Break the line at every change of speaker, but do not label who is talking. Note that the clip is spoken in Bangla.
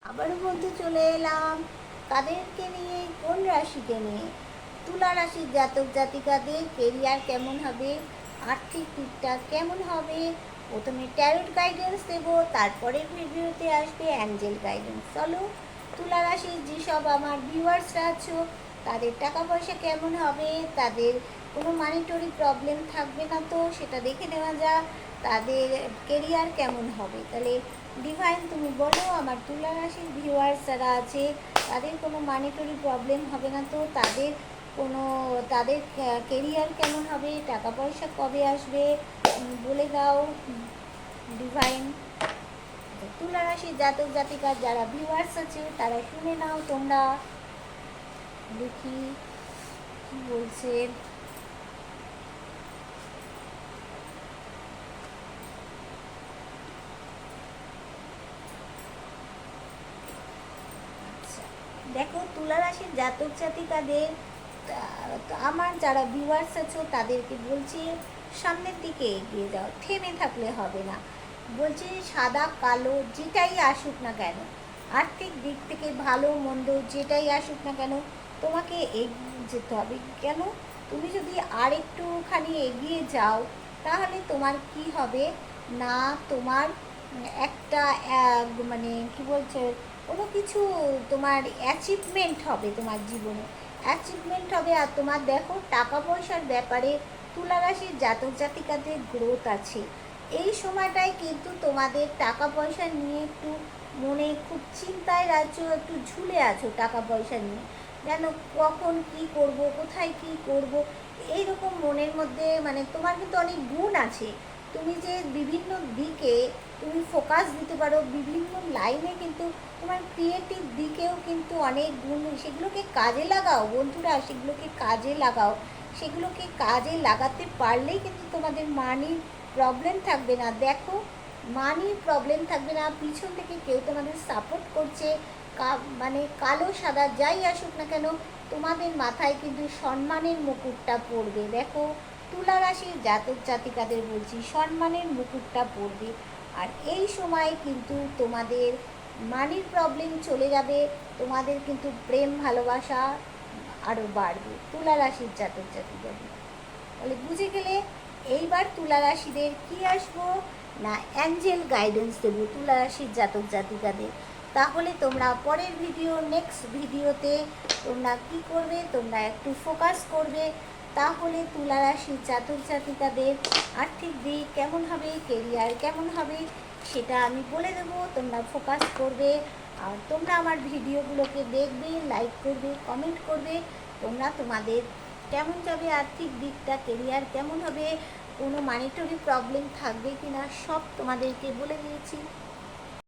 আবারও বলতে চলে এলাম কাদেরকে নিয়ে, কোন রাশিকে নিয়ে। তুলা রাশির জাতক জাতিকাদের কেরিয়ার কেমন হবে, আর্থিক দিকটা কেমন হবে। প্রথমে ট্যারোট গাইডেন্স দেব, তারপরে ভিডিওতে আসবে অ্যাঞ্জেল গাইডেন্স। চলো, তুলা রাশির যেসব আমার ভিউয়ার্সরা আছো তাদের টাকা পয়সা কেমন হবে, তাদের কোনো মানিটারি প্রবলেম থাকবে না তো সেটা দেখে নেওয়া যাক। তাদের কেরিয়ার কেমন হবে, তাহলে ডিভাইন তুমি বলো, আমার তুলা রাশির ভিউয়ার্স যারা আছে তাদের কোনো মানিটারি প্রবলেম হবে না তো, তাদের কেরিয়ার কেমন হবে, টাকা পয়সা কবে আসবে, বলে দাও ডিভাইন। তুলা রাশির জাতক জাতিকার যারা ভিউয়ার্স আছে তারা শুনে নাও তোমরা, দেখি কি বলছে। দেখো, তুলা রাশির জাতক জাতিকাদের আমার যারা ভিউয়ার্স আছো তাদেরকে বলছি সামনের দিকে এগিয়ে যাও, থেমে থাকলে হবে না। বলছি সাদা কালো যেটাই আসুক না কেন, আর্থিক দিক থেকে ভালো মন্দ যেটাই আসুক না কেন, তোমাকে এগিয়ে যেতে হবে। কেন, তুমি যদি আর একটুখানি এগিয়ে যাও তাহলে তোমার কি হবে না, তোমার একটা মানে কি বলছে, কোনো কিছু তোমার অ্যাচিভমেন্ট হবে, তোমার জীবনে অ্যাচিভমেন্ট হবে। আর তোমার দেখো টাকা পয়সার ব্যাপারে তুলা রাশির জাতক জাতিকাদের গ্রোথ আছে। এই সময়টায় কিন্তু তোমাদের টাকা পয়সা নিয়ে একটু মনে খুব চিন্তায় আছো, একটু ঝুলে আছো টাকা পয়সা নিয়ে, যেন কখন কি করব, কোথায় কি করব, এইরকম মনের মধ্যে। মানে তোমার কিন্তু অনেক গুণ আছে, তুমি যে বিভিন্ন দিকে তুমি ফোকাস দিতে পারো, বিভিন্ন লাইনে কিন্তু তোমার ক্রিয়েটিভ দিকেও কিন্তু অনেক গুণ, সেগুলোকে কাজে লাগাও বন্ধুরা, সেগুলোকে কাজে লাগাও। সেগুলোকে কাজে লাগাতে পারলেই কিন্তু তোমাদের মানির প্রবলেম থাকবে না। দেখো, মানির প্রবলেম থাকবে না, পিছন থেকে কেউ তোমাদের সাপোর্ট করছে। মানে কালো সাদা যাই আসুক না কেন, তোমাদের মাথায় কিন্তু সম্মানের মুকুটটা পড়বে। দেখো, তুলা রাশির জাতক জাতিকাদের বলছি সম্মানের মুকুটটা পড়বে। আর এই সময় কিন্তু তোমাদের মানির প্রবলেম চলে যাবে, তোমাদের কিন্তু প্রেম ভালোবাসা আরও বাড়বে তুলা রাশির জাতক জাতিকাদের। বলে বুঝে গেলে। এইবার তুলা রাশিদের কী আসবো না, অ্যাঞ্জেল গাইডেন্স দেবো তুলা রাশির জাতক জাতিকাদের। তাহলে তোমরা পরের ভিডিও, নেক্সট ভিডিওতে তোমরা কি করবে, তোমরা একটু ফোকাস করবে। তাহলে তুলা রাশির জাতক জাতিকাদের আর্থিক দিক কেমন হবে, কেরিয়ার কেমন হবে সেটা আমি বলে দেবো, তোমরা ফোকাস করবে। আর তোমরা আমার ভিডিওগুলোকে দেখবে, লাইক করবে, কমেন্ট করবে। তোমরা তোমাদের কেমন যাবে আর্থিক দিকটা, কেরিয়ার কেমন হবে, কোনো মানিটারি প্রবলেম থাকবে কি না, সব তোমাদেরকে বলে দিয়েছি।